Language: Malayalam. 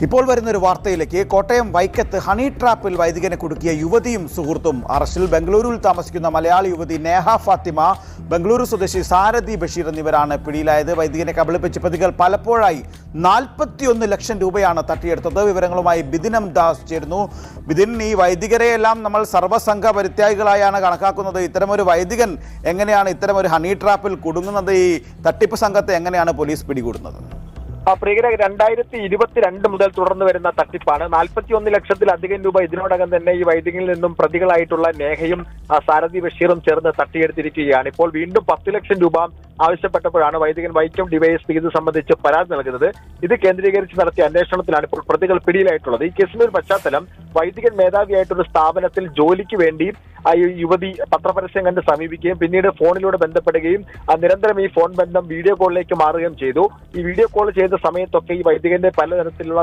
ഇപ്പോൾ വരുന്നൊരു വാർത്തയിലേക്ക്. കോട്ടയം വൈക്കത്ത് ഹണി ട്രാപ്പിൽ വൈദികനെ കുടുക്കിയ യുവതിയും സുഹൃത്തും അറസ്റ്റിൽ. ബംഗളൂരുവിൽ താമസിക്കുന്ന മലയാളി യുവതി നേഹ ഫാത്തിമ, ബംഗളൂരു സ്വദേശി സാരഥി ബഷീർ എന്നിവരാണ് പിടിയിലായത്. വൈദികനെ കബളിപ്പിച്ച പ്രതികൾ പലപ്പോഴായി 41 ലക്ഷം രൂപയാണ് തട്ടിയെടുത്തത്. വിവരങ്ങളുമായി ബിദിനം ദാസ് ചേരുന്നു. ബിദിൻ, ഈ വൈദികരെയെല്ലാം നമ്മൾ സർവ്വസംഘ പരിത്യാഗികളായാണ് കണക്കാക്കുന്നത്. ഇത്തരമൊരു വൈദികൻ എങ്ങനെയാണ് ഇത്തരമൊരു ഹണി ട്രാപ്പിൽ കുടുങ്ങുന്നത്? ഈ തട്ടിപ്പ് സംഘത്തെ എങ്ങനെയാണ് പോലീസ് പിടികൂടുന്നത്? പ്രിയരെ, 2022 മുതൽ തുടർന്നു വരുന്ന തട്ടിപ്പാണ്. 41 ലക്ഷത്തിലധികം രൂപ ഇതിനോടകം തന്നെ ഈ വൈദികനിൽ നിന്നും പ്രതികളായിട്ടുള്ള നേഹയും സാരഥി ബഷീറും ചേർന്ന് തട്ടിയെടുത്തിരിക്കുകയാണ്. ഇപ്പോൾ വീണ്ടും 10 ലക്ഷം രൂപ ആവശ്യപ്പെട്ടപ്പോഴാണ് വൈദികൻ വൈക്കം ഡിവൈഎസ്പി ഇത് സംബന്ധിച്ച് പരാതി നൽകുന്നത്. ഇത് കേന്ദ്രീകരിച്ച് നടത്തിയ അന്വേഷണത്തിലാണ് ഇപ്പോൾ പ്രതികൾ പിടിയിലായിട്ടുള്ളത്. ഈ കേസിന്റെ ഒരു പശ്ചാത്തലം, വൈദികൻ മേധാവിയായിട്ടൊരു സ്ഥാപനത്തിൽ ജോലിക്ക് വേണ്ടി യുവതി പത്രപരസ്യം കണ്ട് സമീപിക്കുകയും പിന്നീട് ഫോണിലൂടെ ബന്ധപ്പെടുകയും നിരന്തരം ഈ ഫോൺ ബന്ധം വീഡിയോ കോളിലേക്ക് മാറുകയും ചെയ്തു. ഈ വീഡിയോ കോൾ ചെയ്ത സമയത്തൊക്കെ ഈ വൈദികന്റെ പലതരത്തിലുള്ള